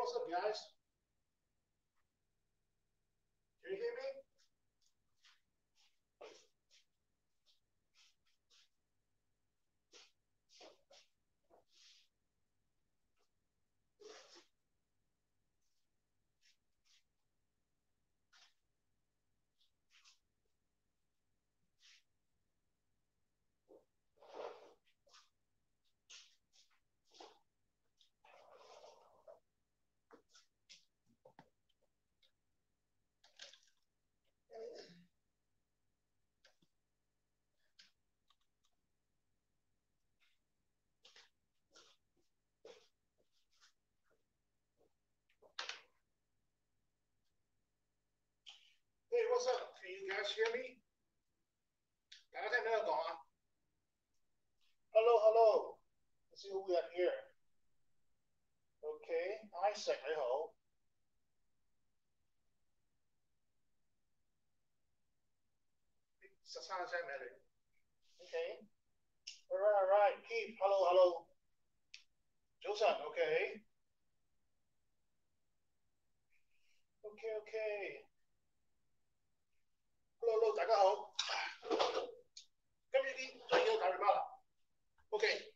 what's up, guys? Can you hear me? Hey, what's up? Can you guys hear me? 大家聽唔聽得講啊 ？Hello, hello. Let's see who we have here. Okay, Isaac 你好。13個聲俾你。Okay. All right. Keith, hello, hello. 早晨 ，OK。OK. Hello, hello， 大家好。今日啲最要打電話啦。Okay.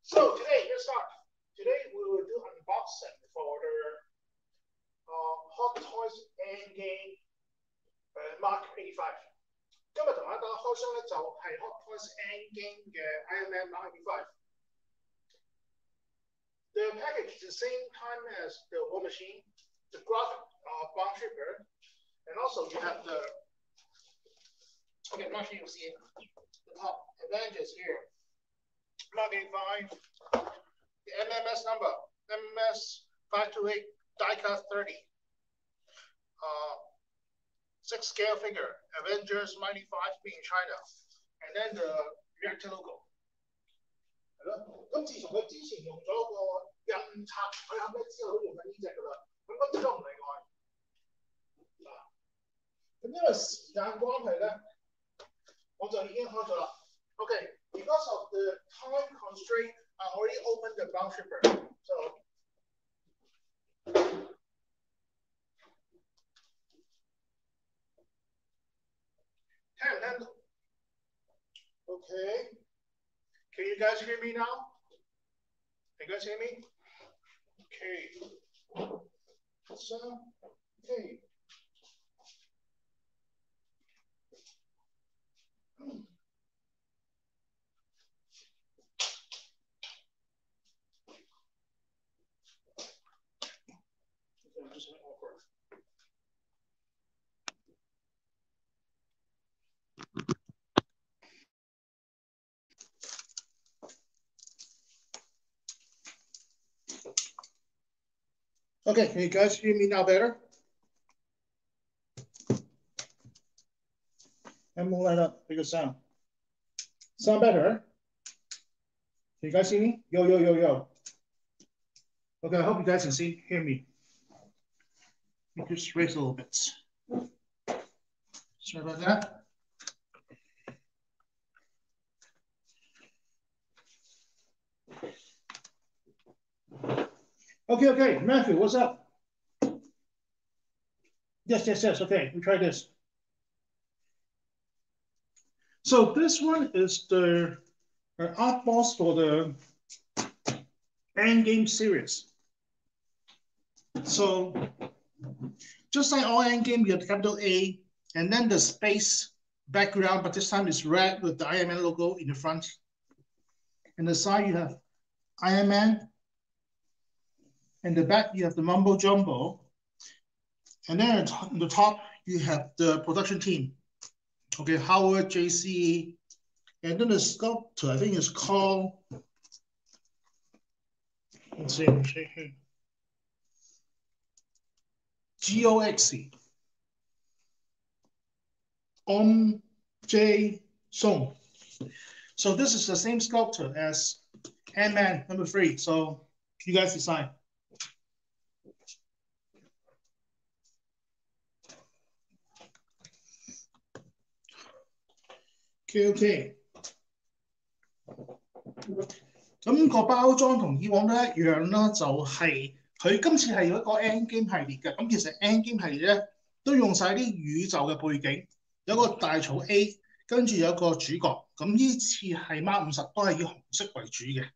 So today, let's start. Today we will do unboxing for the Hot Toys Endgame MK85。今日同大家開箱咧就係 Hot Toys Endgame 嘅 Iron Man MK85。The package is the same time as the War Machine, the graphic Bomb Trooper, and also you have the I'm not sure you see it. The top Avengers here. MK85, the MMS number, MMS528 diecast 30. 6 scale figure, Avengers 95 being China, and then the reactor logo. 係咯，咁自從佢之前用咗個印刷鎧盒咧，之後都用緊呢隻㗎啦。咁今次都唔例外。嗱，咁因為時間關係咧，我就已經開咗啦。Okay, because of the time constraint, I already opened the brown shipper. So. Okay. Can you guys hear me now? Can you guys hear me? Okay. So, okay. Just a bit awkward. Okay, can you guys hear me now better? And move that up, bigger sound. Sound better? Can you guys see me? Yo, yo, yo, yo. Okay, I hope you guys can hear me. Let me just raise a little bit. Sorry about that. Okay, Matthew, what's up? Yes, okay, we try this. So this one is the art box for the Endgame series. So just like all Endgame, you have the capital A, and then the space background, but this time it's red with the Iron Man logo in the front. And the side you have Iron Man. In the back, you have the mumbo jumbo. And then on the top, you have the production team. Okay, Howard, JC, and then the sculptor, I think it's called, let's see, GOXC. J. Song. So this is the same sculptor as Ant-Man #3. So you guys decide. Okay. 咁個包裝同以往都一樣啦，就係佢今次係有一個 Endgame 系列嘅，咁其實 Endgame 系列咧都用晒啲宇宙嘅背景，有個大草 A，跟住有個主角，咁呢次係 Mark 50都係以紅色為主嘅，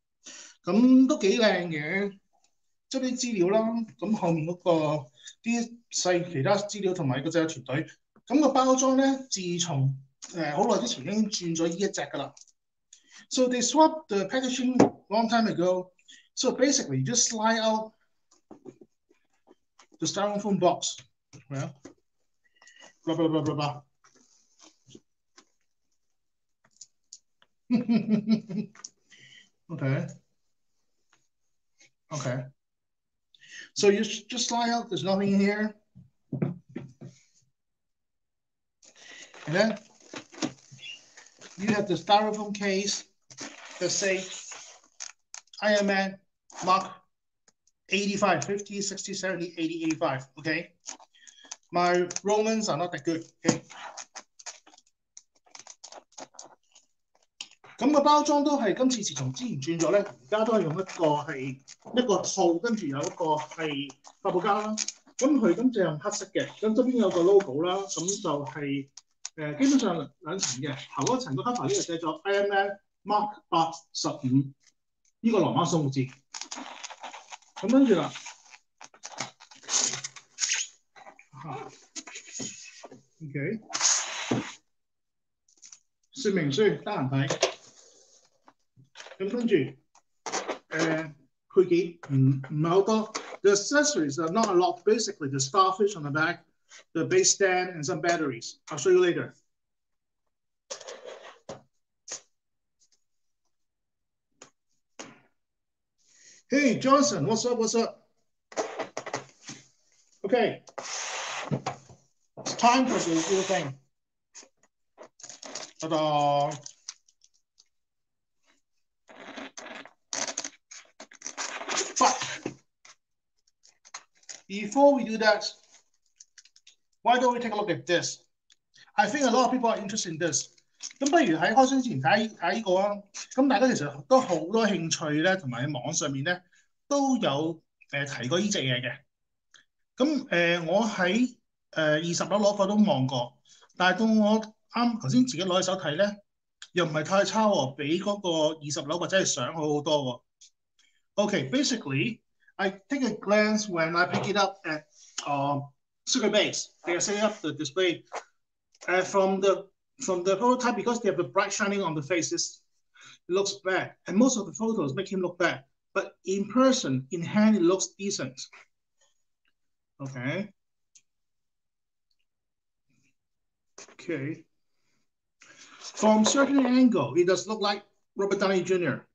咁都幾靚嘅，即係啲資料啦，咁後面嗰個啲細其他資料同埋個製作團隊，咁個包裝咧，自從好耐之前已經轉咗呢一隻㗎啦。So they swapped the packaging long time ago. So basically, you just slide out the styrofoam box. Yeah. Blah, blah, blah, blah, blah. Okay. Okay. So you just slide out, there's nothing in here. And then you have the styrofoam case that say Iron Man Mark 85, 50, 60, 70, 80, 85. Okay. My Romans are not that good. Okay. 咁個包裝都係今次自從之前轉咗咧，而家都係用一個套，跟住有一個係發泡膠啦。咁佢今次用黑色嘅，咁側邊有個 logo 啦，咁就係、基本上兩層嘅，頭嗰層個 cover 呢個寫咗 Iron Man Mark 85呢個羅馬數目字。咁跟住啦，OK， 說明書得閒睇。咁跟住配件唔係好多。The accessories are not a lot. Basically, the starfish on the back, the base stand, and some batteries. I'll show you later. Hey, Johnson, what's up? What's up? Okay. It's time for the little thing. Ta-da. But before we do that, why don't we take a look at this? I think a lot of people are interested in this. 咁不如喺開箱之前睇呢個啊。咁大家其實都好多興趣咧，同埋喺網上面咧都有提過呢隻嘢嘅。咁我喺20樓攞貨都望過，但係到我啱頭先自己攞起手睇咧，又唔係太差喎，比嗰個20樓或者係相好好多喎。Okay, basically, I take a glance when I pick it up at Sugar Base. They are setting up the display from the prototype because they have the bright shining on the faces. It looks bad, and most of the photos make him look bad. But in person, in hand, it looks decent. Okay. Okay. From certain angle, it does look like Robert Downey Jr.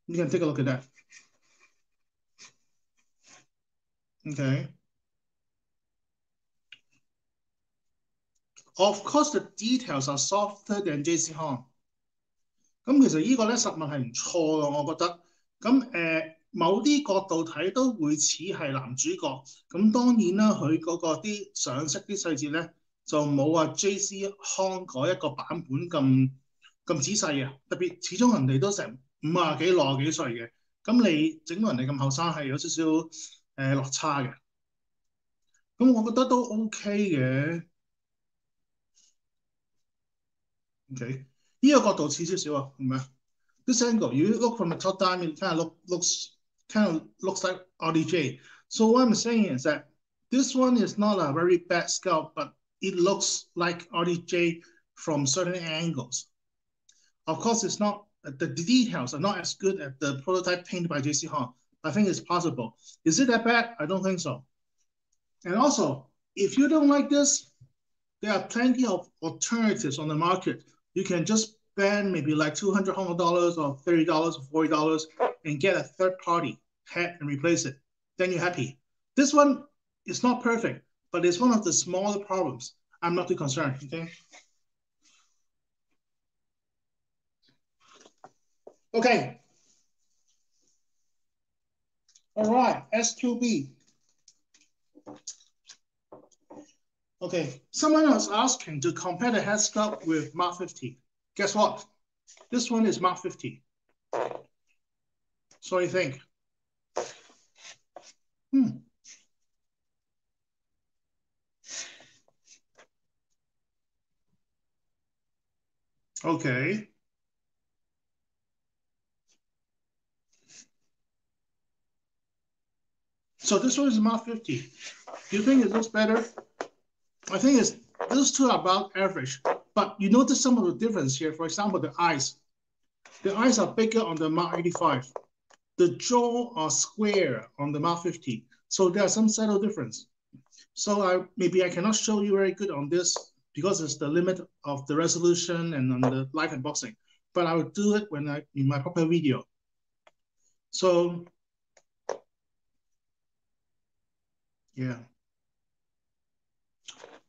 You can take a look at that. Okay. Of course, the details are softer than JC Hong. 咁其實呢個咧實物係唔錯嘅，我覺得。咁某啲角度睇都會似係男主角。咁當然啦，佢嗰個啲上色啲細節咧就冇話 JC Hong 嗰一個版本咁仔細啊。特別始終人哋都成50幾60幾歲嘅，咁你整到人哋咁後生係有少少落差嘅。咁我覺得都 OK 嘅。OK， 呢個角度似少少啊，係咪啊？ This angle, you look from the top down, it kind of looks like RDJ. So what I'm saying is that this one is not a very bad sculpt, but it looks like RDJ from certain angles. Of course, it's not the details are not as good as the prototype painted by JC Hong. I think it's possible. Is it that bad? I don't think so. And also, if you don't like this, there are plenty of alternatives on the market. You can just spend maybe like $200 or $30 or $40 and get a third party head and replace it. Then you're happy. This one is not perfect, but it's one of the smaller problems. I'm not too concerned, okay? Okay. All right, S2B. Okay, someone was asking to compare the head sculpt with Mark 50. Guess what? This one is Mark 50. So what do you think? Hmm. Okay. So this one is Mark 50. Do you think it looks better? I think it's those two are about average, but you notice some of the difference here. For example, the eyes. The eyes are bigger on the Mark 85. The jaw are square on the Mark 50. So there are some subtle difference. So maybe I cannot show you very good on this because it's the limit of the resolution and on the live unboxing. But I will do it when I in my proper video. So yeah,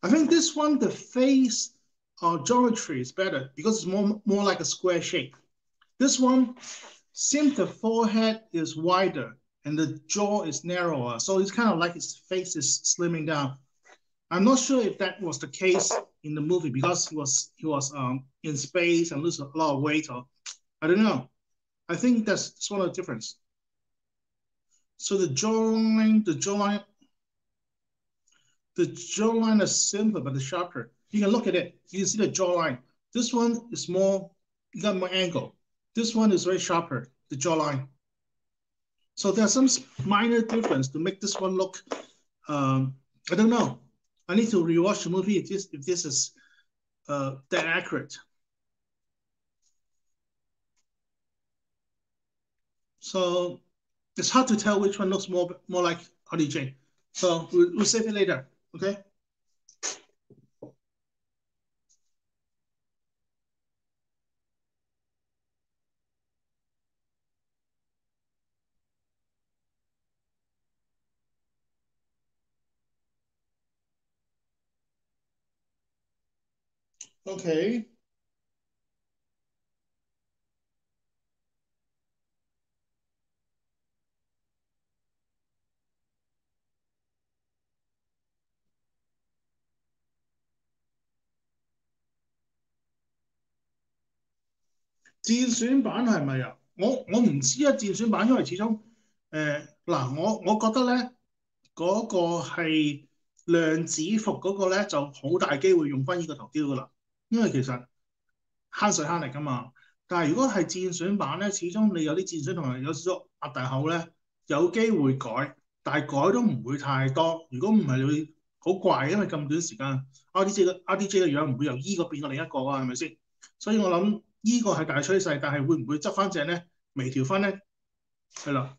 I think this one the face geometry is better because it's more like a square shape. This one seems the forehead is wider and the jaw is narrower, so it's kind of like his face is slimming down. I'm not sure if that was the case in the movie because he was in space and lose a lot of weight, or I don't know. I think that's one of the difference. So the jawline is simpler but it's sharper. You can look at it. You can see the jawline. This one is more, you got more angle. This one is very sharper, the jawline. So there's some minor difference to make this one look. I don't know. I need to rewatch the movie if this is that accurate. So it's hard to tell which one looks more like RDJ. So we'll save it later. Okay. Okay.戰選版係咪啊？我唔知啊，戰選版因為始終我覺得咧嗰、個係量子服嗰個咧就好大機會用翻呢個頭雕噶啦，因為其實慳水慳力噶嘛。但係如果係戰選版咧，始終你有啲戰選同埋有少少壓大口咧，有機會改，但係改都唔會太多。如果唔係，你會好怪，因為咁短時間，RDJ 嘅樣唔會由依個變到另一個啊，係咪先？所以我諗依個係大趨勢，但係會唔會執翻正咧？微調翻咧？係啦。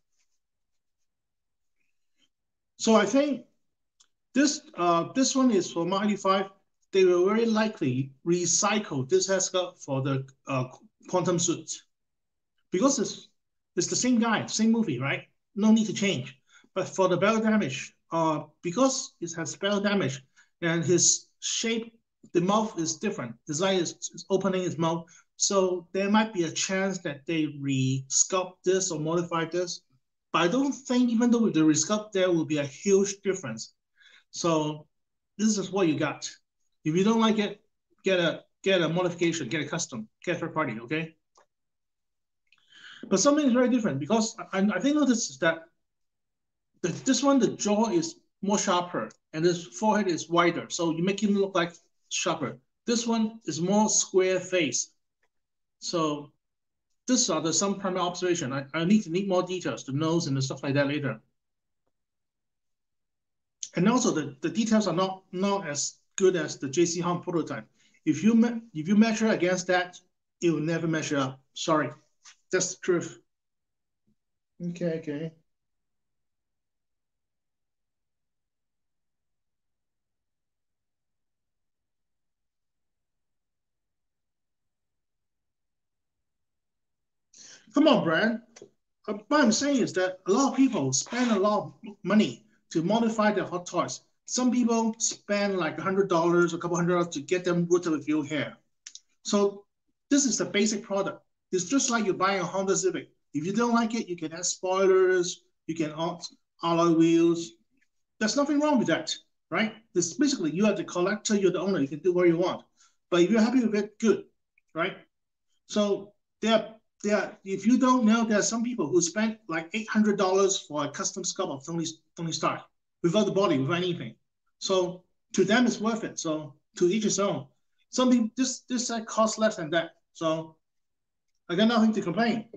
So I think this one is for Mark 85. They will very likely recycle this haircut for the quantum suit because it's the same guy, same movie, right? No need to change. But for the bell damage, because it has bell damage and his shape, the mouth is different. The eye is opening his mouth, so there might be a chance that they re-sculpt this or modify this. But I don't think, even though with the resculpt, there will be a huge difference. So this is what you got. If you don't like it, get a modification, get a custom, get a third party, okay? But something is very different because I think notice is that this one, the jaw is more sharper and this forehead is wider. So you make him look like sharper. This one is more square face. So these are some primary observation. I need more details, the nose and the stuff like that later. And also the details are not as good as the JC Hunt prototype. If you measure against that, it will never measure up. Sorry, that's the truth. Okay. Come on, Brad. What I'm saying is that a lot of people spend a lot of money to modify their hot toys. Some people spend like $100, a couple $100 to get them rooted with real hair. So this is the basic product. It's just like you're buying a Honda Civic. If you don't like it, you can add spoilers, you can add alloy wheels. There's nothing wrong with that, right? It's basically you are the collector, you're the owner, you can do what you want. But if you're happy with it, good, right? So if you don't know, there are some people who spent like $800 for a custom sculpt of Tony Stark without the body, without anything. So to them, it's worth it. So to each his own. Some people, this set costs less than that. So I got nothing to complain.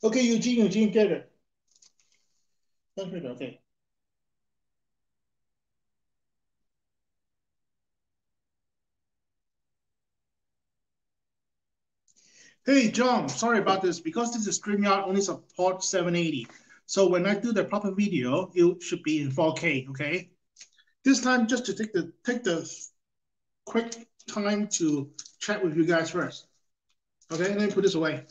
Okay, Eugene, get it. Okay. Hey, John, sorry about this. Because this is StreamYard only supports 780. So when I do the proper video, it should be in 4K, okay? This time, just to take the quick time to chat with you guys first. Okay, and then put this away.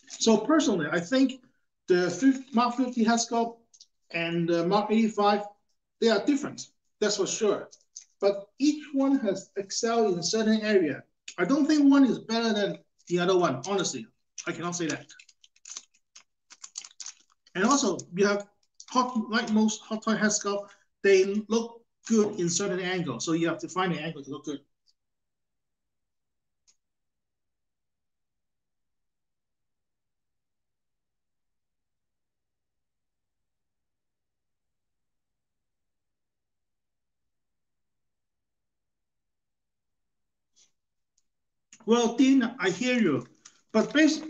So personally, I think the Mark 50 head sculpt and the Mark 85, they are different. That's for sure. But each one has excelled in a certain area. I don't think one is better than the other one, honestly. I cannot say that. And also, you have like most hot toy head sculpt, they look good in certain angles. So you have to find the angle to look good. Well, Dean, I hear you, but besides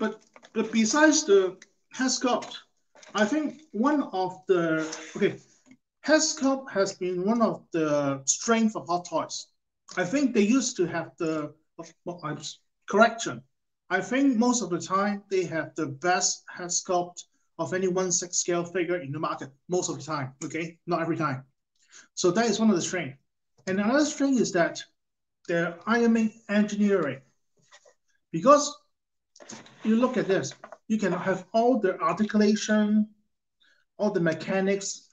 the head sculpt, I think one of the head sculpt has been one of the strengths of Hot Toys. I think they used to have correction. I think most of the time they have the best head sculpt of any 1/6 scale figure in the market. Most of the time, okay, not every time. So that is one of the strengths. And another strength is that their ironing engineering. Because you look at this, you can have all the articulation, all the mechanics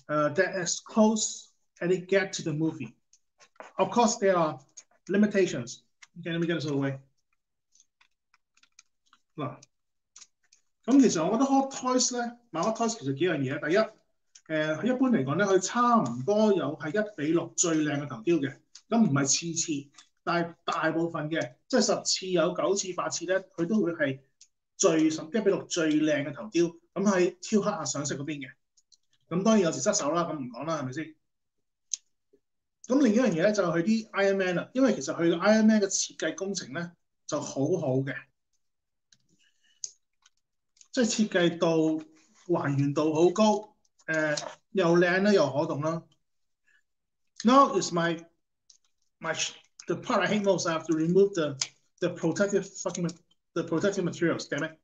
that is close and it get to the movie. Of course, there are limitations. Okay, let me get this out of the way. 嗱，咁其實我覺得 Hot Toys 咧，買 Hot Toys 其實幾樣嘢。第一，一般嚟講咧，佢差唔多有係1:6最靚嘅頭雕嘅，咁唔係次次，但係大部分嘅，即係10次有9次8次咧，佢都會係1:6最靚嘅頭雕，咁喺挑黑啊上色嗰邊嘅。咁當然有時失手啦，咁唔講啦，係咪先？咁另一樣嘢咧就係佢啲 Iron Man 啦，因為其實佢嘅 Iron Man 嘅設計工程咧就好好嘅，即係設計到還原度好高，又靚啦又可動啦。Now is the part I hate most. I have to remove the protective materials. Damn it!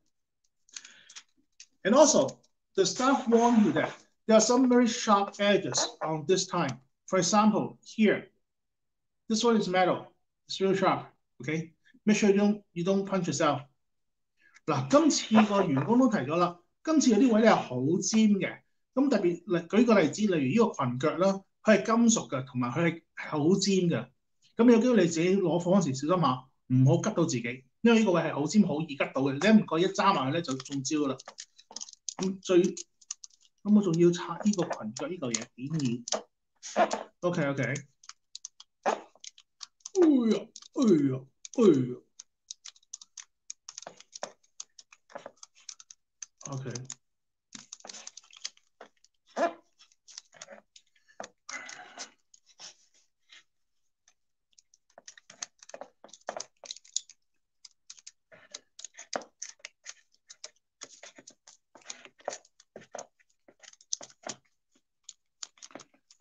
And also, the staff warned you that there are some very sharp edges on this time. For example, here, this one is metal. It's real sharp. Okay, make sure you don't punch yourself. 嗱，今次個員工都提咗啦，今次有啲位咧係好尖嘅。咁特別舉個例子，例如呢個裙腳啦，佢係金屬嘅，同埋佢係好尖嘅。咁有機會你自己攞貨嗰時小心下，唔好拮到自己，因為呢個位係好尖，好易拮到嘅。你唔覺一揸埋去咧就中招啦。咁我仲要拆呢個裙腳呢嚿嘢，點要 ？OK。哎呀。OK。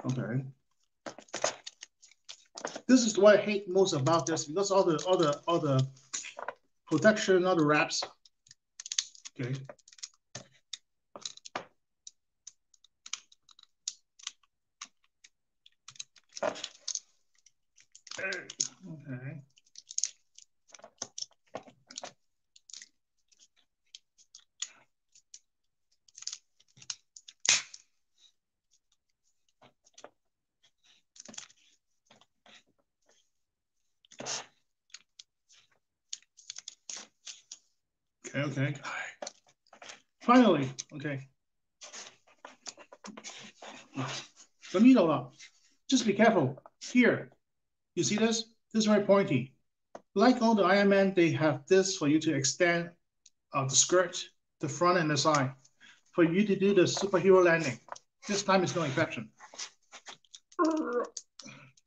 Okay. This is what I hate most about this because all the protection, all the wraps. Okay. Okay. Okay. Finally, okay. 咁呢度啦 just be careful. Here, you see this? This is very pointy. Like all the Iron Man, they have this for you to extend the skirt, the front and the side, for you to do the superhero landing. This time is no exception.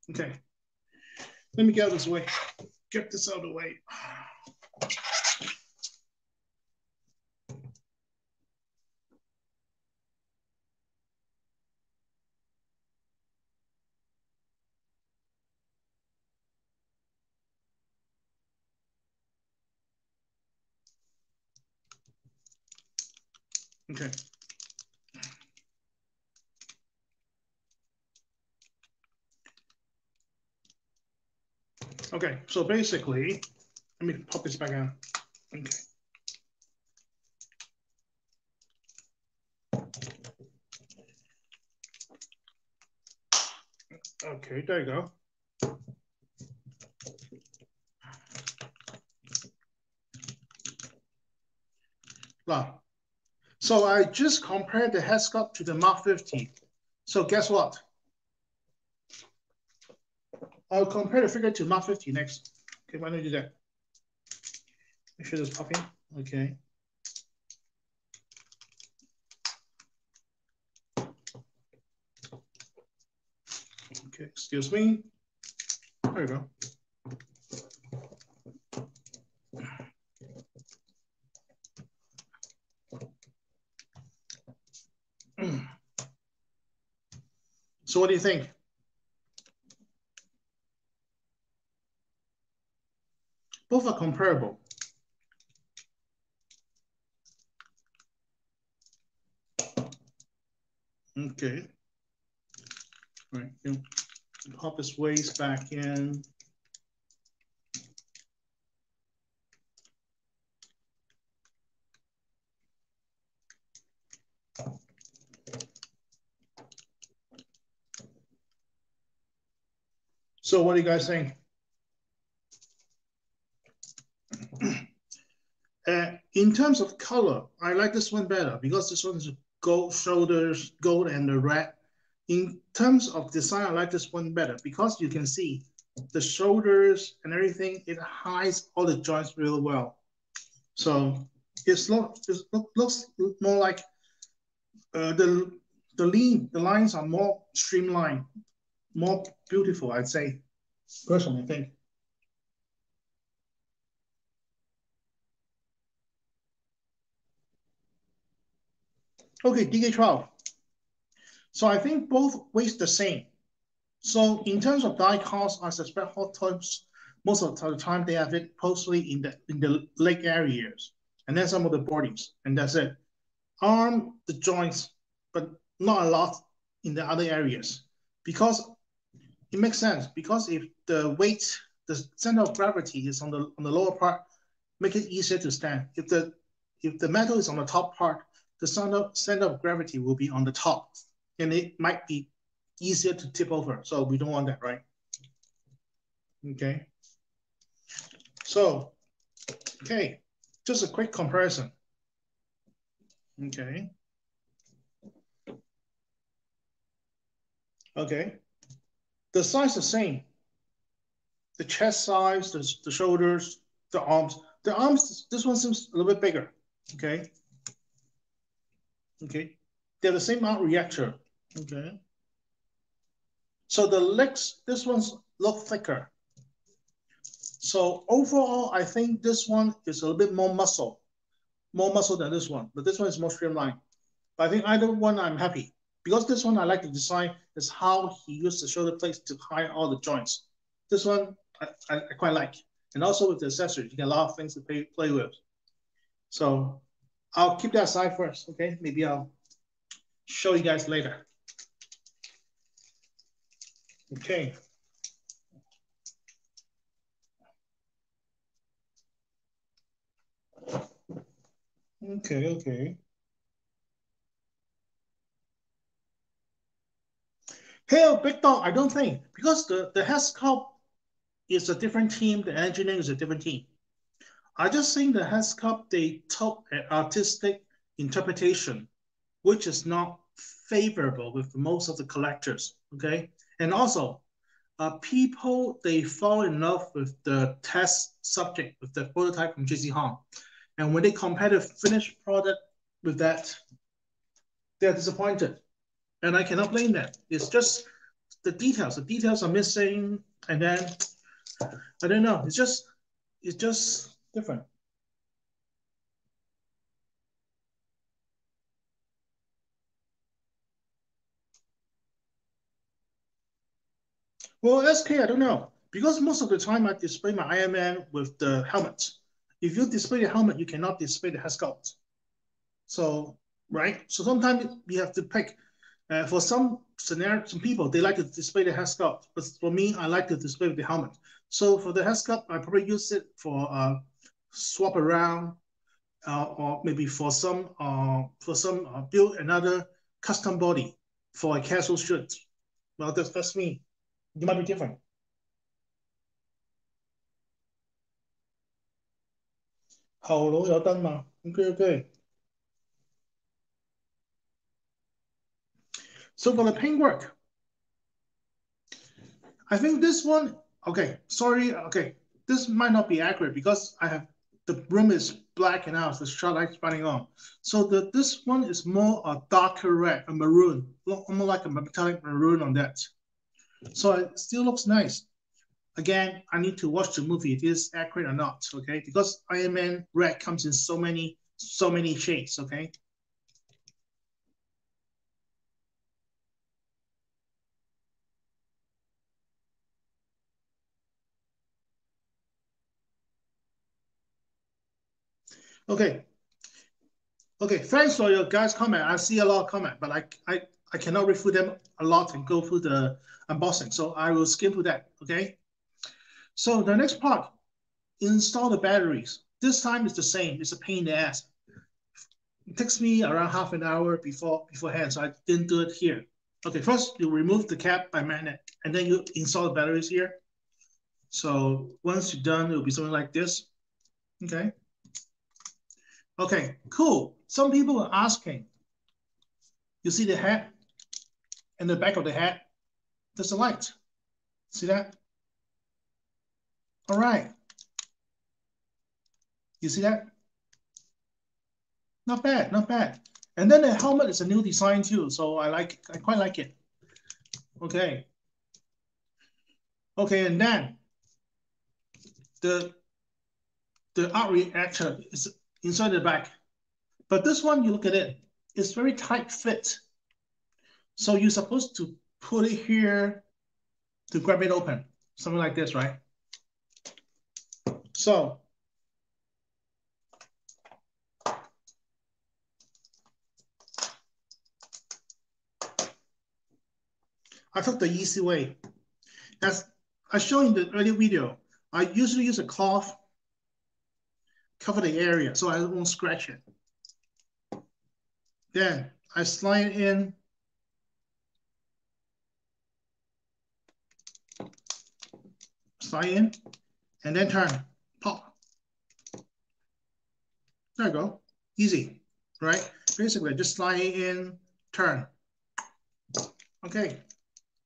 Okay. Let me get this way. Get this out of the way. Okay. Okay, so basically, let me pop this back in. Okay. Okay, there you go. Now, so I just compared the head sculpt to the Mark 50. So guess what? I'll compare the figure to Mark 50 next. Okay, why don't you do that? Make sure this popping. Okay. Okay, excuse me. There you go. So what do you think? Both are comparable. Okay. All right. Pop his waist back in. So what do you guys think? In terms of color, I like this one better because this one is gold shoulders, gold and the red. In terms of design, I like this one better because you can see the shoulders and everything, it hides all the joints really well. So it looks more like the lines are more streamlined, more beautiful, I'd say. Personally, I think. Okay, DK12. So I think both weighs the same. So in terms of die cost, I suspect hot tops most of the time they have it mostly in the leg areas, and then some of the bodies, and that's it. Arm the joints, but not a lot in the other areas because it makes sense. Because if the weight, the center of gravity is on the lower part, make it easier to stand. If the metal is on the top part, the center of gravity will be on the top, and it might be easier to tip over. So we don't want that, right? Okay. So, okay, just a quick comparison. Okay. Okay. The size the same. The chest size, the shoulders, the arms. The arms, this one seems a little bit bigger. Okay. Okay. They're the same arm reactor. Okay. So the legs, this one's look thicker. So overall, I think this one is a little bit more muscle than this one, but this one is more streamlined. But I think either one I'm happy because this one I like the design is how he used the shoulder plates to hide all the joints. This one I quite like, and also with the accessories, you get a lot of things to play with. So I'll keep that aside first, okay? Maybe I'll show you guys later. Okay. Okay. Hey, Big Dog, I don't think, because the head sculpt is a different team, the engineering is a different team. I just think the headscarf they took an artistic interpretation, which is not favorable with most of the collectors. Okay, and also people they fall in love with the test subject with the prototype from JC Hong, and when they compare the finished product with that, they're disappointed, and I cannot blame them. It's just the details. The details are missing, and then I don't know. It's just different. Well, SK, I don't know. Because most of the time I display my Iron Man with the helmet. If you display the helmet, you cannot display the headsculpt. So, right? So sometimes you have to pick. For some scenario, some people, they like to display the headsculpt. But for me, I like to display the helmet. So for the headsculpt, I probably use it for swap around, or maybe for some build another custom body for a casual shirt. Well, that's me. You might be different. 後腦有燈嘛？OK OK。So for the paintwork, I think this one. Okay, sorry. Okay, this might not be accurate because I have the room is black and out. The shot light running on. So this one is more a darker red, a maroon, more like a metallic maroon on that. So it still looks nice. Again, I need to watch the movie. It is accurate or not, okay? Because Iron Man red comes in so many shades, okay? Okay. Okay, thanks for your guys' comment. I see a lot of comment, but I cannot read through them a lot and go through the unboxing. So I will skip through that, okay? So the next part, install the batteries. This time it's the same. It's a pain in the ass. It takes me around half an hour beforehand, so I didn't do it here. Okay, first you remove the cap by magnet, and then you install the batteries here. So once you're done, it'll be something like this. Okay. Okay, cool. Some people are asking, you see the hat and the back of the hat? There's a light. See that? All right. You see that? Not bad, not bad. And then the helmet is a new design too, so I quite like it. Okay. Okay, and then the art reactor is inside the back. But this one, you look at it, it's very tight fit. So you're supposed to put it here to grab it open, something like this, right? So I took the easy way. As I showed in the earlier video, I usually use a cloth, cover the area so I won't scratch it. Then I slide it in, and then turn, pop. There you go, easy, right? Basically, just slide it in, turn. Okay,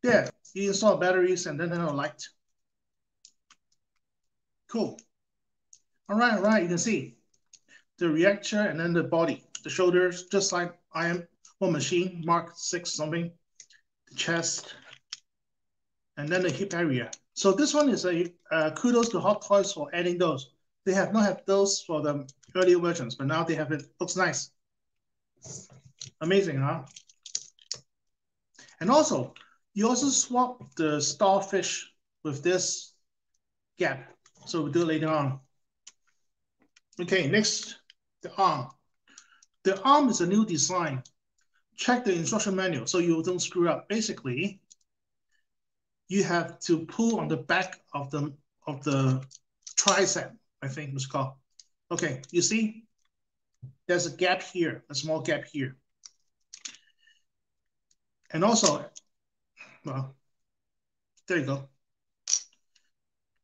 there, you install batteries and then a light. Cool. All right, you can see the reactor and then the body, the shoulders, just like I am on machine, Mark 6 something, the chest, and then the hip area. So this one is a kudos to Hot Toys for adding those. They have not had those for the earlier versions, but now they have it. Looks nice. Amazing, huh? And also, you also swap the starfish with this gap. So we'll do it later on. Okay, next, the arm. The arm is a new design. Check the instruction manual so you don't screw up. Basically, you have to pull on the back of the tricep, I think it's called. Okay, you see? There's a gap here, a small gap here. And also, well, there you go.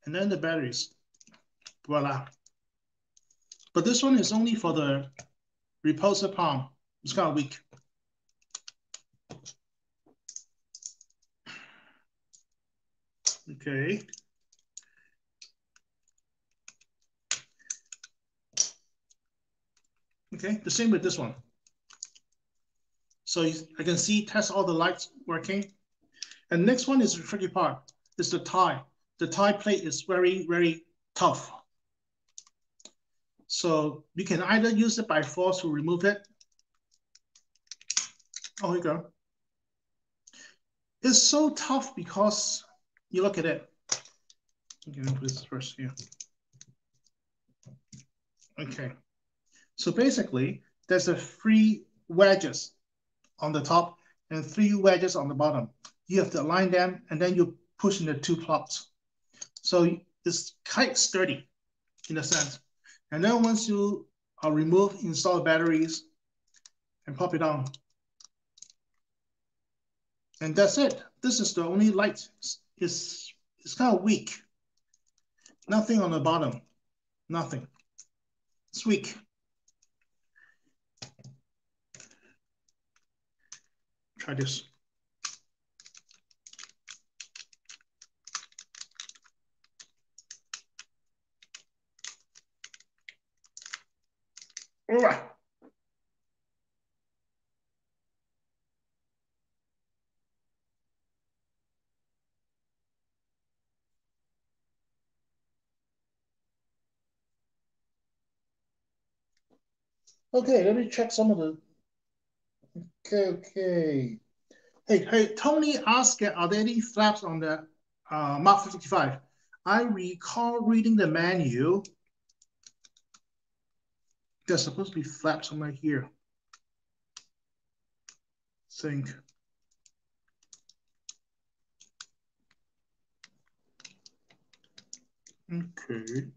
And then the batteries. Voila. But this one is only for the repulsor palm. It's kind of weak. Okay. Okay, the same with this one. So I can see, test all the lights working. And next one is the tricky part. It's the tie. The tie plate is very, very tough. So you can either use it by force to remove it. Oh, here you go. It's so tough because you look at it. Okay, let me put this first here. Okay. So basically, there's a 3 wedges on the top and 3 wedges on the bottom. You have to align them and then you push in the 2 plots. So it's quite sturdy in a sense. And then once you remove, install the batteries and pop it on. And that's it. This is the only light. It's kind of weak. Nothing on the bottom. Nothing. It's weak. Try this. All right. Okay, let me check some of the. Okay. Hey, Tony asked, are there any flaps on the Mark 55? I recall reading the menu. There's supposed to be flaps somewhere here. Think. Okay.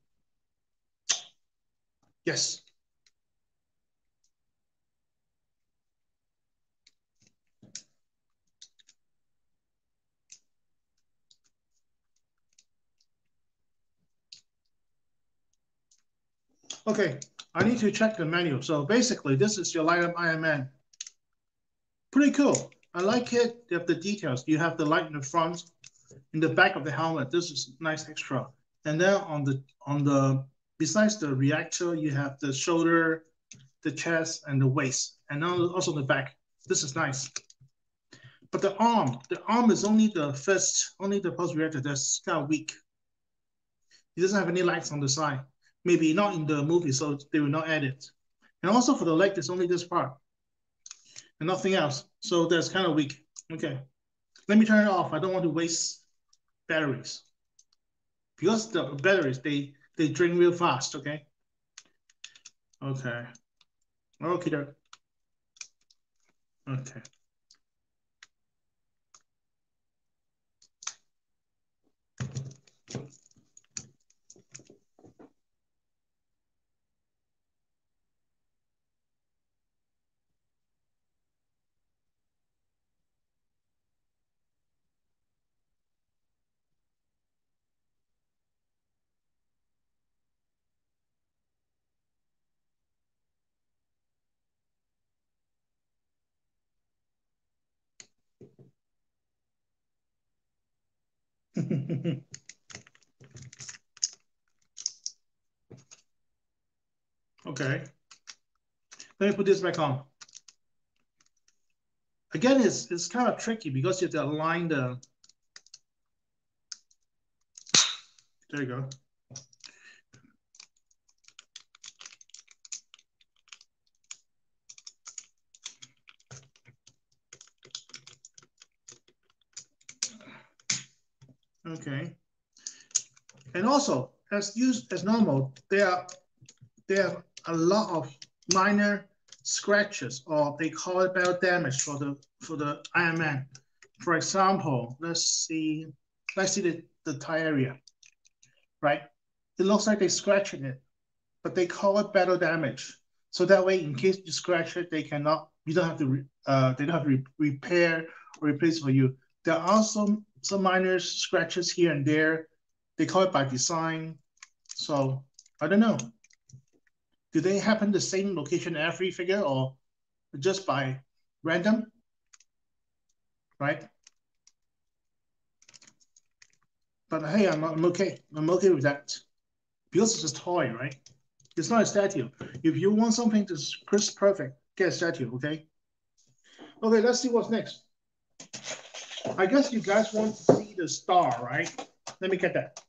Yes. Okay, I need to check the menu. So basically, this is your light up Iron Man. Pretty cool. I like it. You have the details. You have the light in the front, in the back of the helmet. This is nice extra. And then on the besides the reactor, you have the shoulder, the chest, and the waist, and also the back. This is nice. But the arm is only the first, only the post reactor. That's kind of weak. It doesn't have any lights on the side. Maybe not in the movie, so they will not add it. And also for the leg, there's only this part and nothing else. So that's kind of weak. Okay, let me turn it off. I don't want to waste batteries because the batteries they drain real fast. Okay. Okay. Okay. Okay. Okay. Let me put this back on. Again, it's kind of tricky because you have to align the. There you go. Okay. And also, as normal, there are a lot of minor scratches, or they call it battle damage for the Iron Man. For example, let's see the tie area, right? It looks like they scratched it, but they call it battle damage. So that way, in case you scratch it, they don't have to repair or replace for you. There are some minor scratches here and there. They call it by design. So I don't know. Do they happen the same location every figure or just by random, right? But hey, I'm okay. I'm okay with that because it's a toy, right? It's not a statue. If you want something to crisp perfect, get a statue, okay? Okay, let's see what's next. I guess you guys want to see the star, right? Let me get that.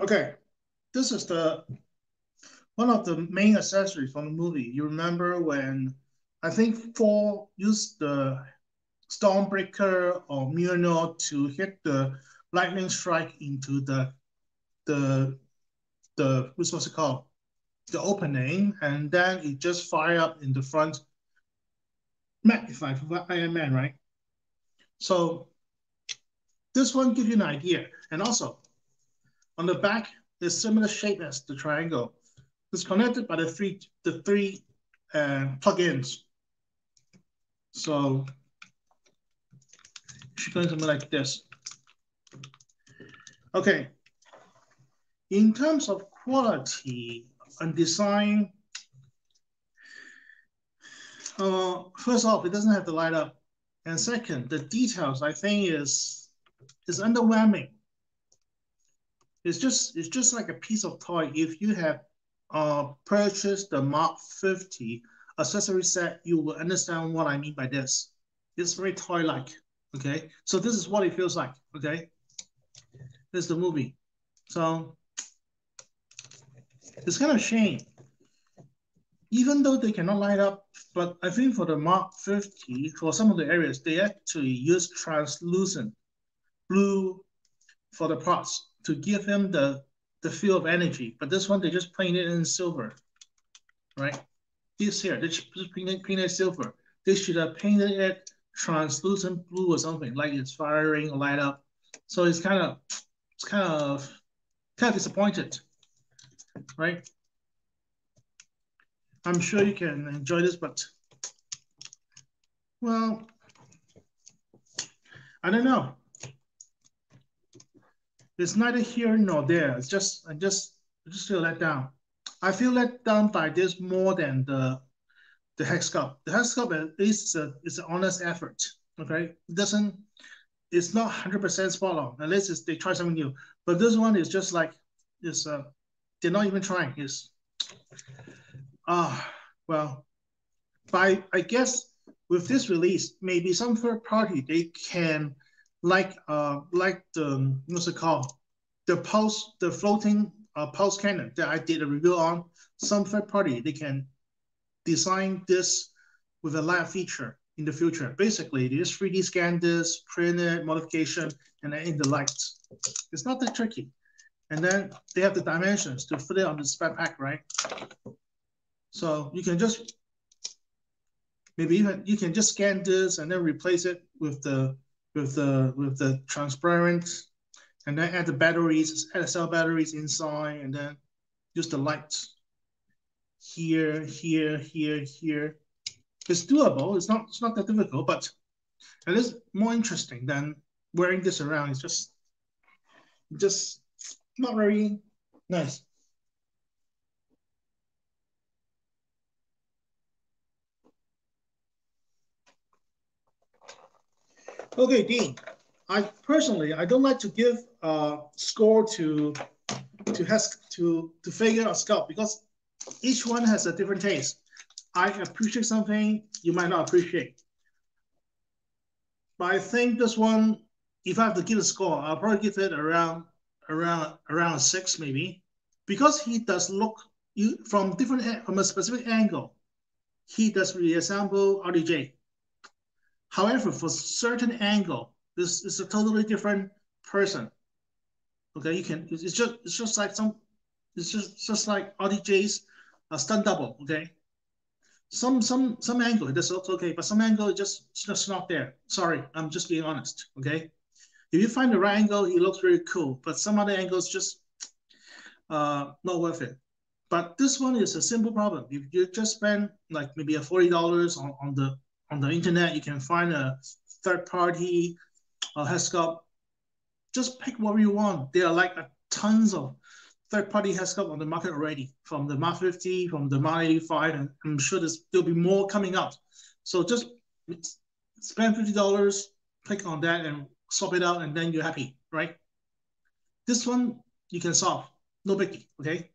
Okay, this is one of the main accessories from the movie. You remember when I think Thor used the Stormbreaker or Mjolnir to hit the lightning strike into the what's it called? The opening, and then it just fire up in the front. MK85 for Iron Man, right? So this one gives you an idea. And also on the back, is similar shape as the triangle. It's connected by the three plugins. So it should go something like this. Okay. In terms of quality and design, first off, it doesn't have to light up. And second, the details I think is underwhelming. It's just like a piece of toy. If you have purchased the Mark 50 accessory set, you will understand what I mean by this. It's very toy-like. Okay, so this is what it feels like. Okay, this is the movie. So it's kind of a shame. Even though they cannot light up, but I think for the Mark 50, for some of the areas, they actually use translucent blue for the parts to give them the feel of energy. But this one, they just paint it in silver, right? This here, they just painted silver. They should have painted it translucent blue or something, like it's firing or light up. So it's kind of disappointed, right? I'm sure you can enjoy this, but well, I don't know. It's neither here nor there. It's just I just feel let down. I feel let down by this more than the hex sculpt. The hex sculpt is an honest effort. Okay, it doesn't. It's not 100% spot on unless they try something new. But this one is just like it's they're not even trying. It's well, by I guess with this release, maybe some third party they can like the what's it called, the floating pulse cannon that I did a review on. Some third party they can design this with a live feature in the future. Basically, they just 3D scan this, print it, modification, and then in the lights. It's not that tricky. And then they have the dimensions to fit it on the spec pack, right? So you can just maybe you can just scan this and then replace it with the transparent, and then add the batteries, add the cell batteries inside, and then use the lights here, here, here, here. It's doable. It's not that difficult, but it is more interesting than wearing this around. It's just not very nice. Okay, Dean. I personally don't like to give a score to figure a sculpt because each one has a different taste. I appreciate something you might not appreciate. But I think this one, if I have to give a score, I'll probably give it around a 6 maybe, because he does look from a specific angle. He does resemble RDJ. However, for certain angle, this is a totally different person. Okay, it's just like like RDJ's stunt double. Okay, some angle this looks okay, but some angle just not there. Sorry, I'm just being honest. Okay, if you find the right angle, it looks really cool, but some other angles just not worth it. But this one is a simple problem. If you just spend like maybe $40 on the internet, you can find a third-party headscarf. Just pick what you want. There are like tons of third-party headscarf on the market already, from the Mark 50, from the Mark 85, and I'm sure there'll be more coming out. So just spend $50, click on that and swap it out, and then you're happy, right? This one you can solve, no biggie, okay?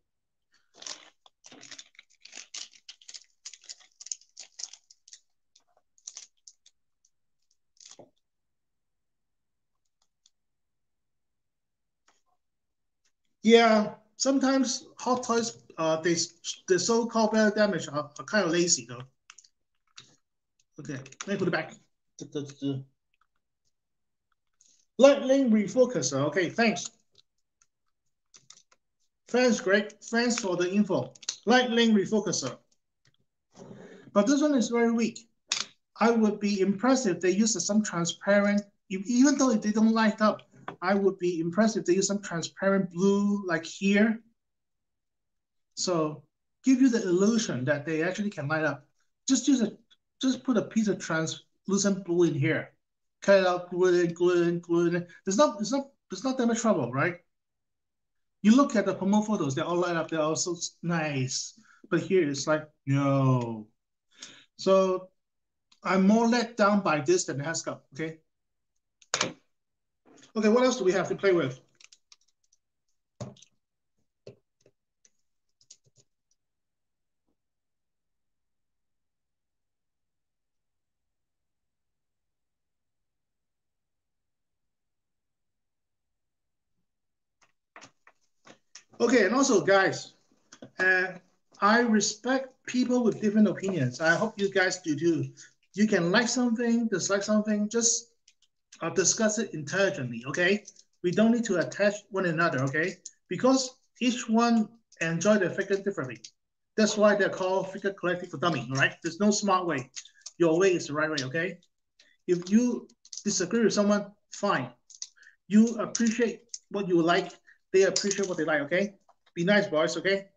Yeah, sometimes hot toys, the so-called better damage are kind of lazy though. Okay, let me put it back. Lightning refocuser. Okay, thanks. Thanks, Greg. Thanks for the info. Lightning refocuser. But this one is very weak. I would be impressed if they use some transparent, even though they don't light up, I would be impressed if they use some transparent blue like here. So give you the illusion that they actually can light up. Just put a piece of translucent blue in here. Cut it out, glue it in, glue it in, glue it in. It's not that much trouble, right? You look at the promo photos, they're all light up, they're all so nice. But here it's like, no. So I'm more let down by this than the headscarf, okay? Okay, what else do we have to play with? Okay, and also guys, I respect people with different opinions. I hope you guys do too. You can like something, dislike something, just discuss it intelligently, okay? We don't need to attach one another, okay? Because each one enjoy their figure differently. That's why they're called figure collecting for dummy, right? There's no smart way. Your way is the right way, okay? If you disagree with someone, fine. You appreciate what you like, they appreciate what they like, okay? Be nice, boys, okay?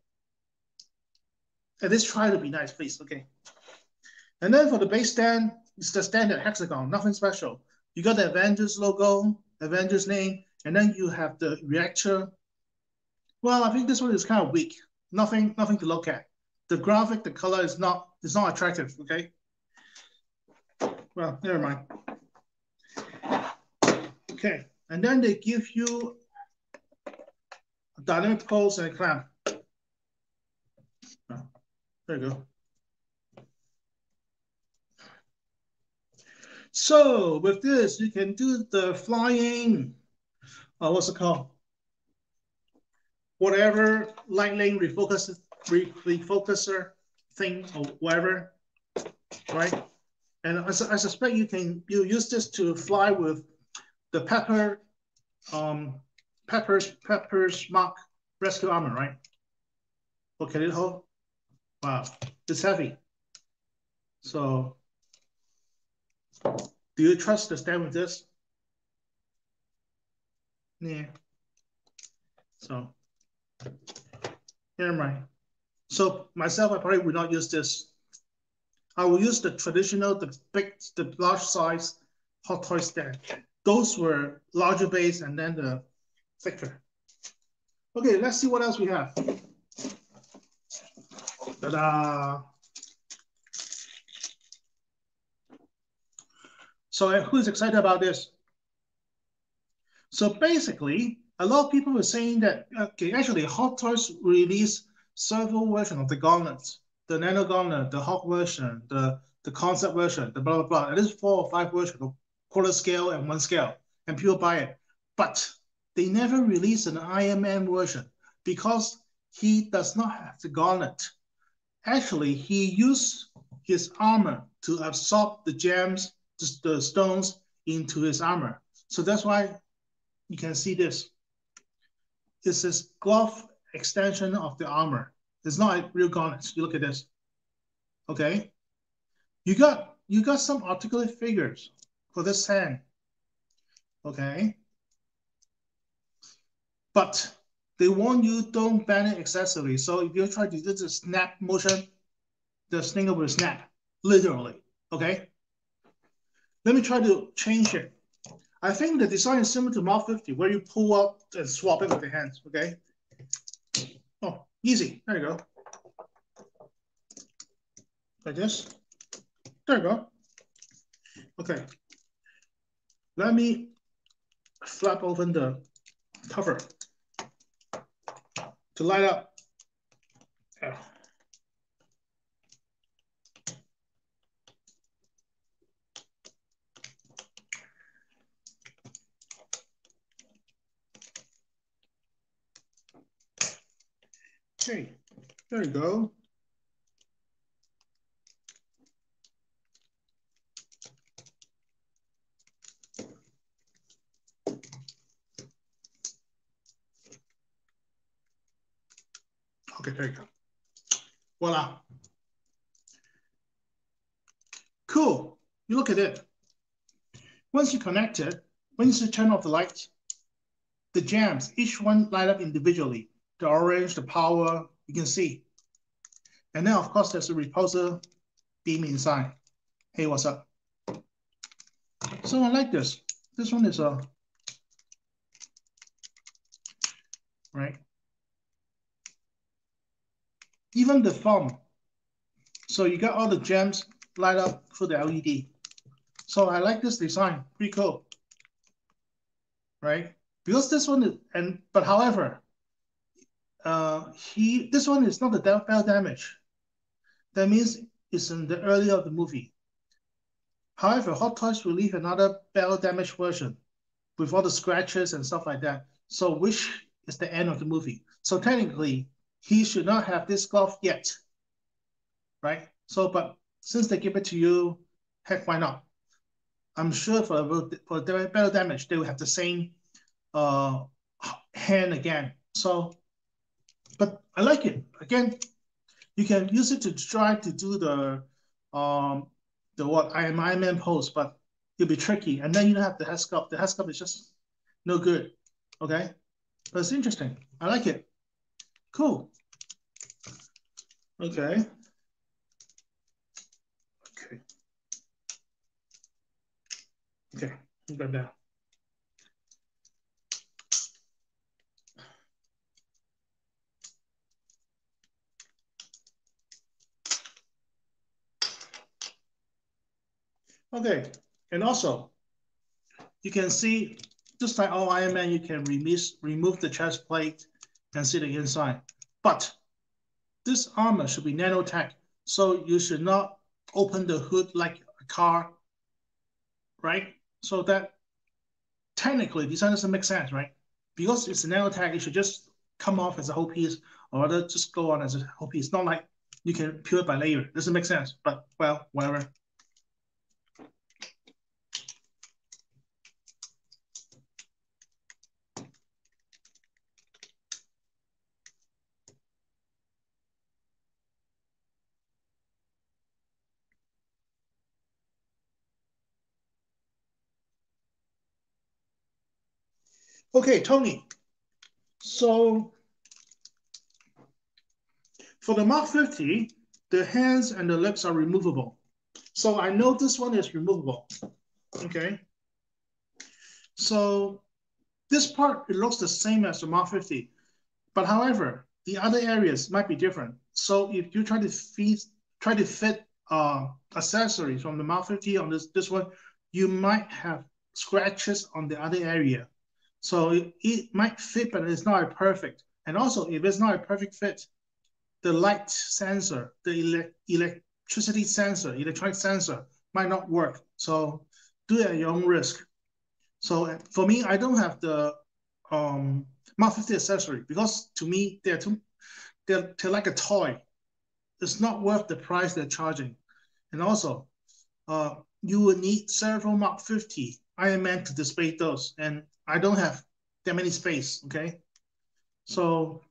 At least try to be nice, please, okay? And then for the base stand, it's the standard hexagon, nothing special. You got the Avengers logo, Avengers name, and then you have the reactor. Well, I think this one is kind of weak. Nothing to look at. The graphic, the color is not attractive, okay? Well, never mind. Okay, and then they give you a dynamic pulse and a clamp. There you go. So with this, you can do the flying, what's it called? Whatever lightning refocuser thing or whatever, right? And I suspect you use this to fly with the Pepper's Mark rescue armor, right? What can it hold? Wow, it's heavy. So, do you trust the stand with this? Yeah. So, never mind. So myself, I probably would not use this. I will use the traditional, the large size hot toy stand. Those were larger base and then the thicker. Okay, let's see what else we have. Ta-da! So who's excited about this? So basically, a lot of people were saying that, okay, actually Hot Toys released several versions of the gauntlets, the Nano Gauntlet, the Hawk version, the concept version, the blah, blah, blah. At least 4 or 5 versions of quarter scale and 1 scale, and people buy it. But they never released an Iron Man version because he does not have the gauntlet. Actually, he used his armor to absorb the gems, the stones into his armor. So that's why you can see this. This is glove extension of the armor. It's not a real gauntlet. You look at this. Okay. You got some articulate figures for this hand. Okay. But they warn you don't ban it excessively. So if you try to do the snap motion, the stinger will snap, literally. Okay. Let me try to change it. I think the design is similar to Mark 50, where you pull out and swap it with the hands, okay? Oh, easy. There you go. Like this. There you go. Okay. Let me flap open the cover to light up. Yeah. Okay, there you go. Okay, there you go. Voila. Cool. You look at it. Once you connect it, once you turn off the light, the jams, each one light up individually. The orange, the power, you can see. And then, of course, there's a repulsor beam inside. Hey, what's up? So I like this. This one is right. Even the thumb. So you got all the gems light up through the LED. So I like this design. Pretty cool. Right? Because this one is, but however, this one is not the bell damage. That means it's in the early of the movie. However, Hot Toys released another bell damage version with all the scratches and stuff like that. So which is the end of the movie. So technically, he should not have this glove yet. Right? So, but since they give it to you, heck, why not? I'm sure for the bell damage, they will have the same uh, hand again. So, but I like it. Again, you can use it to try to do the what Iron Man pose, but it'll be tricky. And then you don't have the head sculpt. The head sculpt is just no good. Okay, but it's interesting. I like it. Cool. Okay. Okay. Okay. Go down. Okay. And also, you can see, just like all Iron Man, you can remove the chest plate and see the inside. But this armor should be nanotech, so you should not open the hood like a car, right? So that technically design doesn't make sense, right? Because it's a nanotech, it should just come off as a whole piece, or rather just go on as a whole piece. Not like you can peel it by layer. It doesn't make sense, but well, whatever. Okay, Tony. So for the Mark 50, the hands and the legs are removable. So I know this one is removable. Okay. So this part, it looks the same as the Mark 50. But however, the other areas might be different. So if you try to fit accessories from the Mark 50 on this one, you might have scratches on the other area. So it might fit, but it's not a perfect. And also, if it's not a perfect fit, the light sensor, the electricity sensor, electronic sensor might not work. So do it at your own risk. So for me, I don't have the Mark 50 accessory because to me they're like a toy. It's not worth the price they're charging. And also, you will need several Mark 50 Iron Man to display those, and I don't have that many space. Okay, so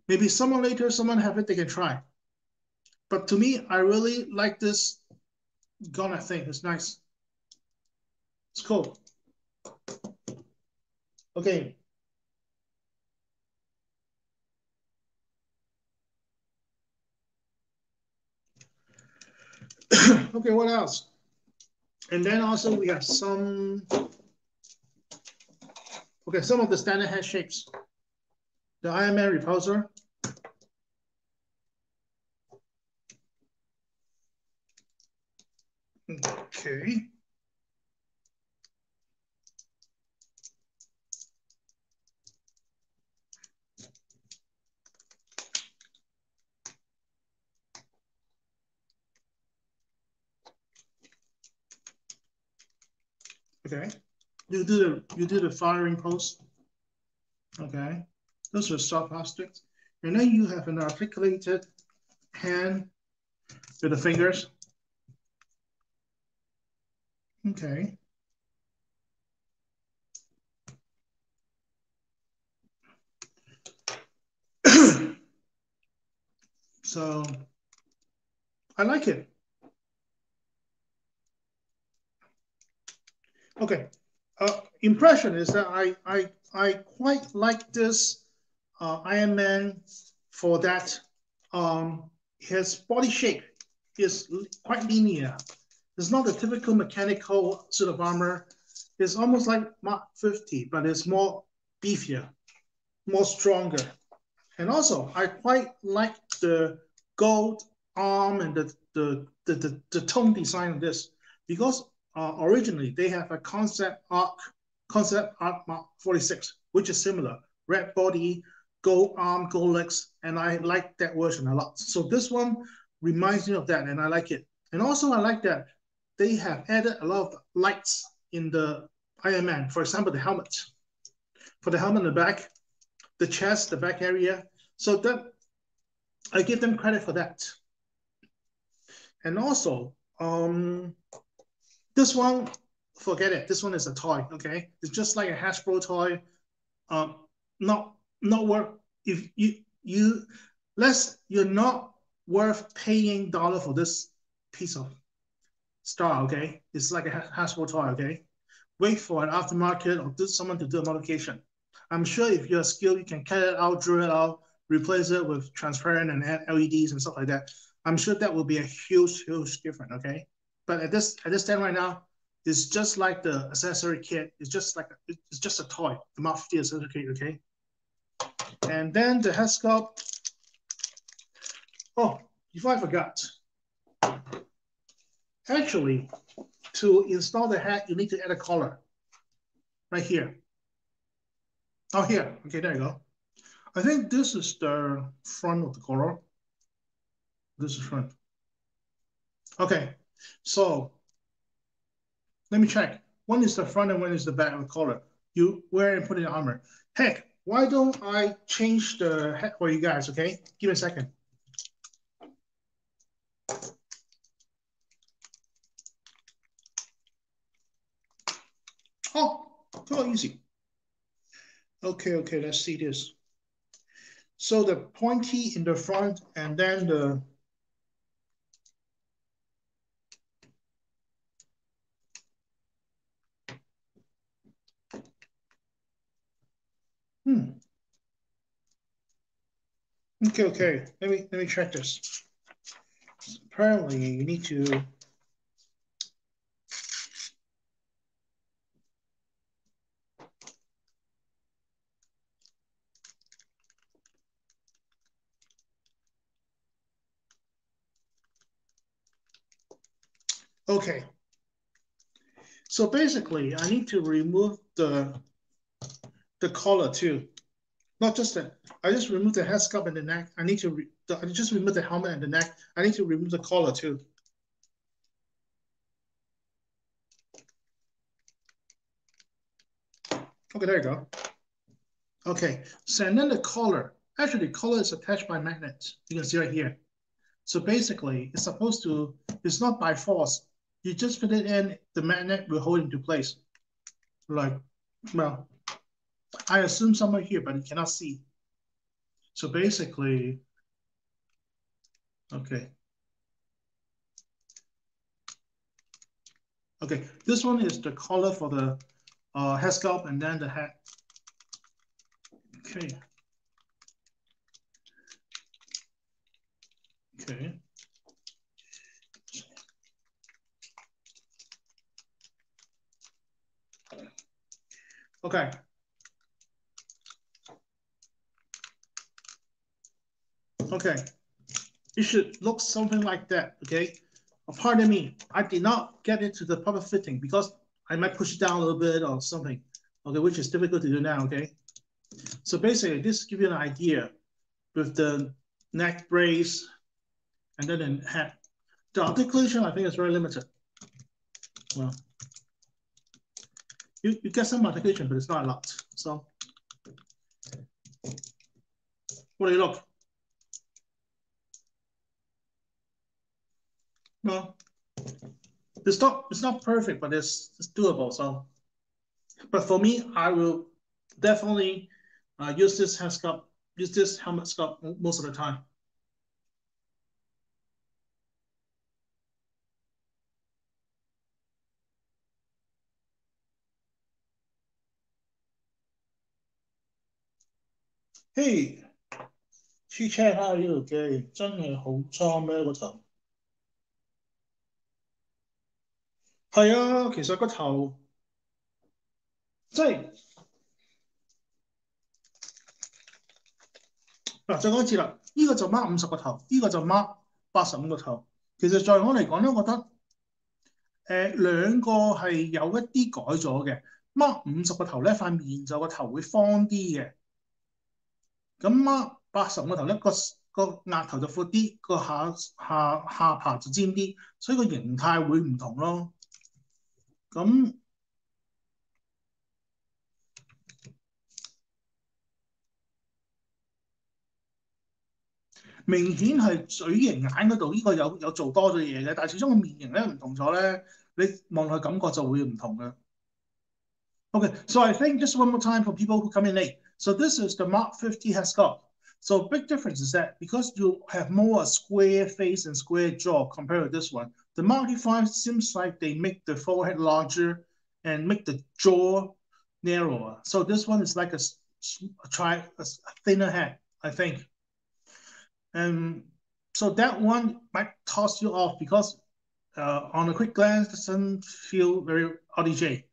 maybe someone later, someone have it, they can try. But to me, I really like this gun. I think it's nice. It's cool. Okay. Okay, what else? And then also we have some of the standard head shapes. The Iron Man repulsor. Okay. Okay. You do the firing post. Okay. Those are soft plastics. And then you have an articulated hand with the fingers. Okay. So I like it. Okay. Impression is that I quite like this Iron Man for that his body shape is quite linear. It's not the typical mechanical suit of armor. It's almost like Mark 50, but it's more beefier, more stronger. And also, I quite like the gold arm and the tone design of this because originally they have a concept art Mark 46, which is similar. Red body, gold arm, gold legs, and I like that version a lot. So this one reminds me of that, and I like it. And also, I like that they have added a lot of lights in the Iron Man. For example, the helmet. For the helmet in the back, the chest, the back area. So that I give them credit for that. And also, this one, forget it. This one is a toy. Okay, it's just like a Hasbro toy. Um, not worth if you less you're not worth paying dollar for this piece of star. Okay, it's like a Hasbro toy. Okay, wait for an aftermarket or do someone to do a modification. I'm sure if you're skilled, you can cut it out, drill it out, replace it with transparent and add LEDs and stuff like that. I'm sure that will be a huge difference. Okay, but at this time right now, it's just like the accessory kit. It's just a toy, the Mark 50 accessory kit. Okay, and then the head sculpt. Oh, before I forgot, actually, to install the hat, you need to add a collar right here. Oh, here. Okay, there you go. I think this is the front of the collar. This is front. Okay, so let me check. One is the front and one is the back of the collar. You wear and put in armor. Heck, why don't I change the head for you guys, okay? Give me a second. Oh, so easy. Okay, let's see this. So the pointy in the front and then the Okay. Let me check this. Apparently, you need to. Okay. So basically, I need to remove the collar too. Not just that. I just remove the head sculpt and the neck. I just remove the helmet and the neck. I need to remove the collar too. Okay, there you go. Okay, so and then the collar. Actually, the collar is attached by magnets. You can see right here. So basically, it's not by force. You just put it in, the magnet will hold it into place. Like, well, I assume somewhere here, but you cannot see. So basically, okay. Okay, this one is the collar for the head sculpt and then the head. Okay. Okay. Okay. Okay. It should look something like that, okay? Pardon me, I did not get into the proper fitting because I might push it down a little bit or something, okay, which is difficult to do now, okay? So basically, this gives you an idea with the neck brace and then the head. The articulation, I think, is very limited. Well, you get some articulation, but it's not a lot. So, what do you look? Well, it's not perfect, but it's doable. So, but for me, I will definitely use this use this helmet sculpt most of the time. Hey, check下呢度嘅真係好裝咩個頭？係啊，其實個頭即係嗱，再講一次啦，呢、個就 mark 50個頭，呢、個就 mark 85個頭。其實在我嚟講咧，我覺得兩個係有一啲改咗嘅。mark 50個頭咧，塊面就個頭會方啲嘅。咁 mark 80個頭咧，個額頭就闊啲，個下巴就尖啲，所以個形態會唔同咯。咁明顯係嘴型眼嗰度，呢、個有做多咗嘢嘅，但係始終個面型咧唔同咗咧，你望落去感覺就會唔同嘅。Okay, so I think just one more time for people who come in late. So this is the Mark 50 Haskell. So big difference is that because you have more square face and square jaw compared to this one, the Mark 85 seems like they make the forehead larger and make the jaw narrower. So this one is like a thinner head, I think. And so that one might toss you off because on a quick glance, it doesn't feel very RDJ.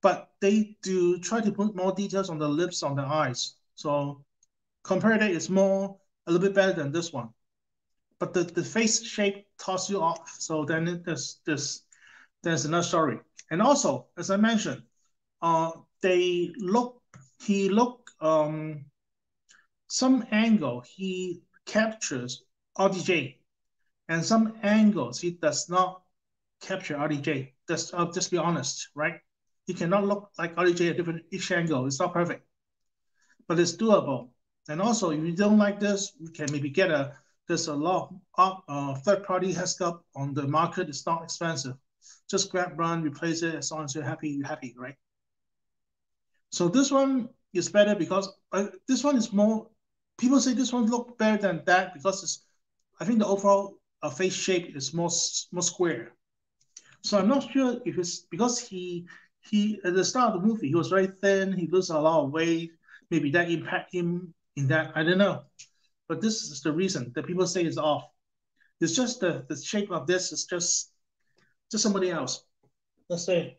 But they do try to put more details on the lips, on the eyes. So compared it, it's more a little bit better than this one. But the face shape toss you off. So then there's another story. And also, as I mentioned, they look he look some angle he captures RDJ, and some angles he does not capture RDJ. Just be honest, right? He cannot look like RDJ at different each angle. It's not perfect, but it's doable. And also, if you don't like this, you can maybe get there's a lot of third-party haircut on the market. It's not expensive. Just grab one, replace it. As long as you're happy, right? So this one is better because this one is more. People say this one look better than that because I think the overall face shape is more square. So I'm not sure if it's because he at the start of the movie he was very thin, he loses a lot of weight. Maybe that impact him in that, I don't know. But this is the reason that people say it's off. It's just the shape of this is just somebody else. Let's say.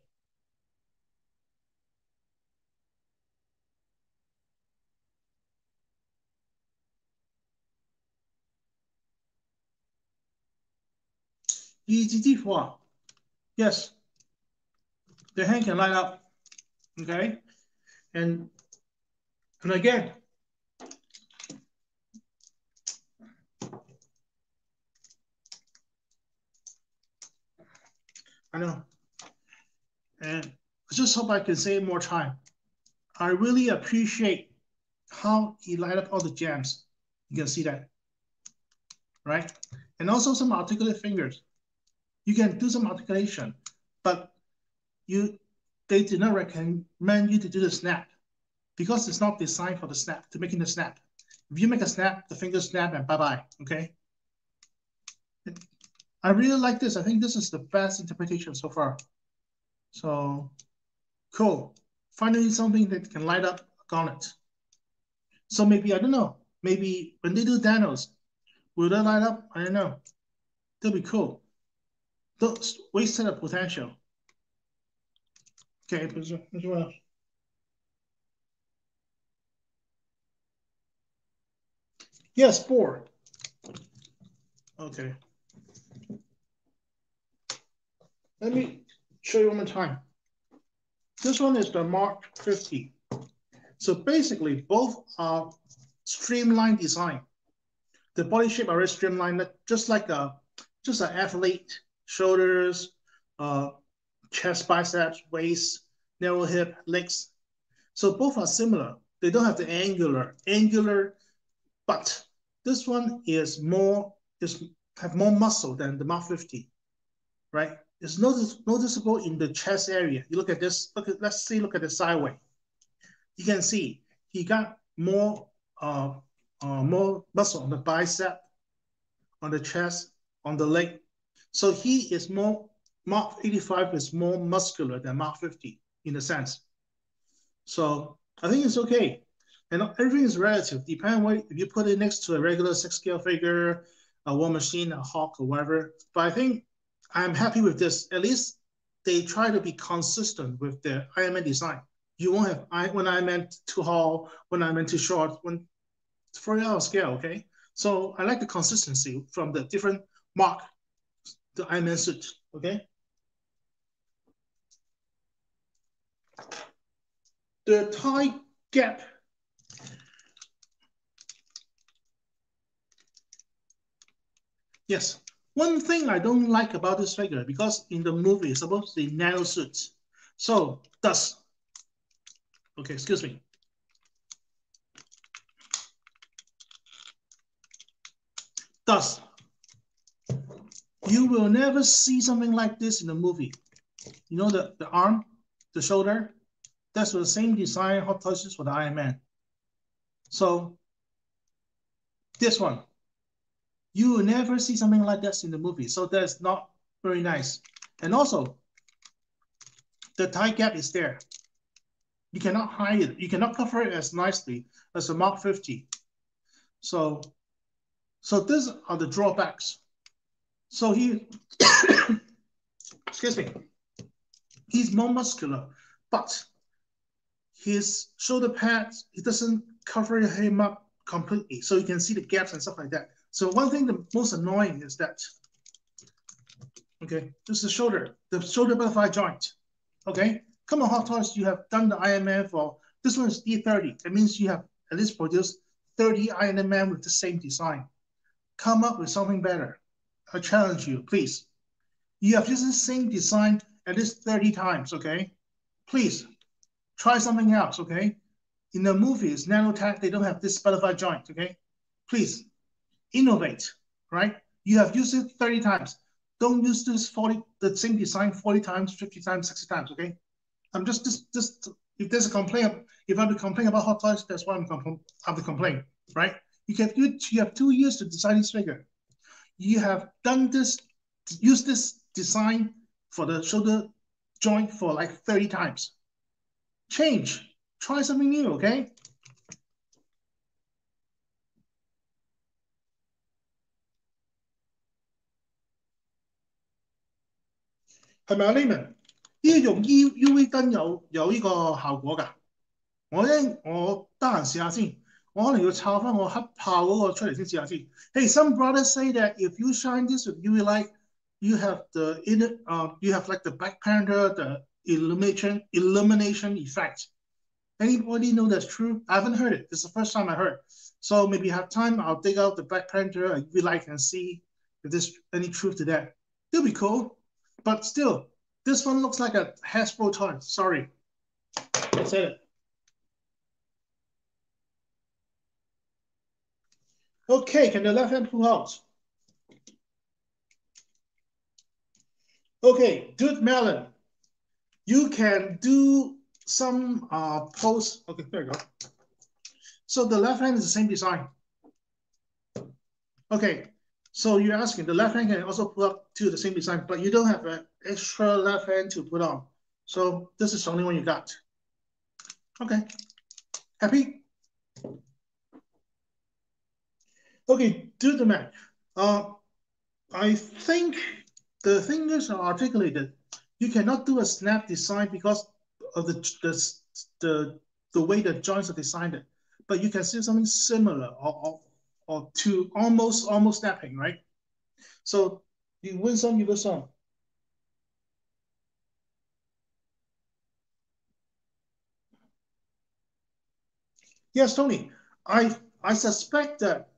EGT4. Yes, the hand can light up. Okay, and again, I know, and I just hope I can say it more time. I really appreciate how he light up all the jams. You can see that, right? And also some articulate fingers. You can do some articulation, but they do not recommend you to do the snap because it's not designed for the snap, to making the snap. If you make a snap, the fingers snap and bye-bye, okay? I really like this. I think this is the best interpretation so far. So, cool. Finally, something that can light up a garnet. So maybe, I don't know, maybe when they do Thanos, will they light up? I don't know. That'll be cool. Don't waste the potential. Okay, Yes, 4. Okay. Let me show you one more time. This one is the Mark 50. So basically, both are streamlined design. The body shape are very streamlined, just like just an athlete, shoulders, chest, biceps, waist, narrow hip, legs. So both are similar. They don't have the angular, but this one is have more muscle than the Mark 50, right? It's noticeable in the chest area. You look at this. Look at the sideway. You can see he got more muscle on the bicep, on the chest, on the leg. So he is more, Mark 85 is more muscular than Mark 50 in a sense. So I think it's okay. And everything is relative. Depending on what, if you put it next to a regular 6-scale figure, a War Machine, a Hawk, or whatever. But I think I'm happy with this. At least they try to be consistent with the Iron Man design. You won't have when I meant too tall, when I meant too short, when it's 40-hour scale, okay? So I like the consistency from the different Mark, the Iron Man suit, okay? The thigh gap. Yes. One thing I don't like about this figure, because in the movie it's supposed to be nano suits. So okay, excuse me. Thus, you will never see something like this in the movie. You know the arm, the shoulder, that's the same design Hot Toys for the Iron Man. So this one, you will never see something like this in the movie. So that's not very nice. And also, the thigh gap is there. You cannot hide it. You cannot cover it as nicely as a Mark 50. So these are the drawbacks. So excuse me, he's more muscular, but his shoulder pads, it doesn't cover him up completely. So you can see the gaps and stuff like that. So one thing the most annoying is that, okay, this is the shoulder butterfly joint. Okay, come on, Hot Toys, you have done the Iron Man for, this one is E30. That means you have at least produced 30 Iron Man with the same design. Come up with something better. I challenge you, please. You have used the same design at least 30 times, okay? Please, try something else, okay? In the movies, nanotech, they don't have this butterfly joint, okay? Please, innovate, right? You have used it 30 times. Don't use the same design 40 times, 50 times, 60 times, okay? I'm just if there's a complaint, if I'm complaining about Hot Toys, that's why I'm the complaint, right? You have 2 years to design this figure. You have done this, used this design for the shoulder joint for like 30 times. Change, try something new, okay? 係咪啊？Layman，呢用 UV 燈有呢個效果㗎？我得閒試下先，我可能要抄翻我黑炮嗰個出嚟先試下先。Hey, some brothers say that if you shine this with UV light, you have you have like the Black Panther, the illumination effect. Anybody know that's true? I haven't heard it. It's the first time I heard. So maybe you have time, I'll dig out the Black Panther and UV light and see if there's any truth to that. It'll be cool. But still, this one looks like a Hasbro toy. Sorry. I said it. Okay, can the left hand pull out? Okay, Dude Melon. You can do some pose. Okay, there you go. So the left hand is the same design. Okay, so you're asking, the left hand can also pull up to the same design, but you don't have an extra left hand to put on. So this is the only one you got. Okay, happy? Okay, do the math. I think the fingers are articulated. You cannot do a snap design because of the way the joints are designed. But you can see something similar or to almost snapping, right? So you win some, you lose some. Yes, Tony. I suspect that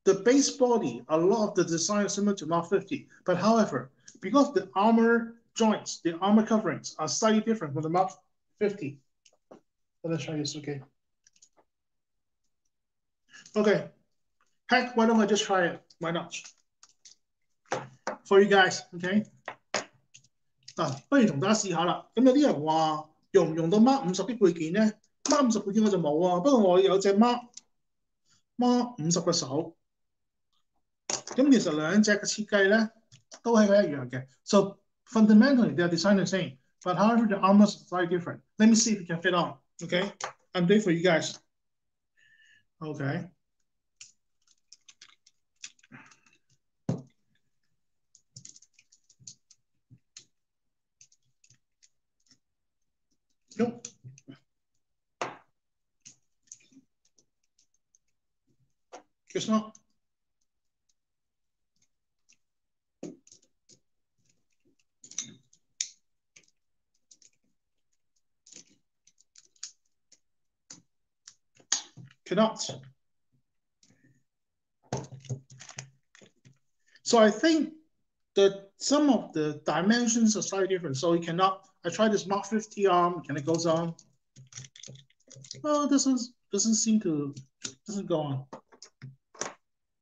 the base body, a lot of the design is similar to Mark 50, but however, because the armor joints, the armor coverings are slightly different from the Mark 50. Let's try this, okay. Okay, heck, why don't I just try it? Why not? For you guys, okay? 不如同大家試下啦。咁有啲人話用唔用到 Mark 50啲配件咧？Mark 50配件我就冇啊，不過我有隻 Mark 50嘅手。咁其實兩隻嘅設計咧都係一樣嘅。So fundamentally they are designed the same, but however the armor is slightly different. Let me see if it can fit on. Okay, I'm doing for you guys. Okay. Nope. Guess not. Cannot. So I think that some of the dimensions are slightly different. So you cannot. I tried this Mark 50 arm, and it goes on. Oh, this doesn't seem to doesn't go on.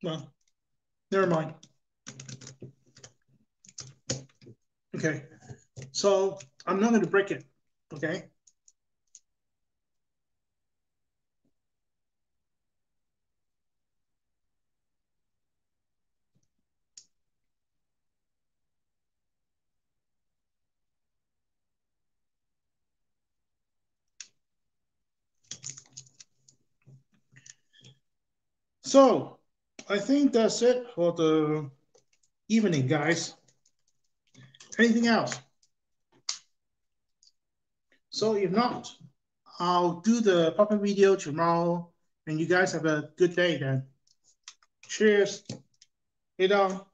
Well, never mind. Okay, so I'm not going to break it. Okay. So I think that's it for the evening, guys. Anything else? So if not, I'll do the pop-up video tomorrow, and you guys have a good day then. Cheers. Hey, down.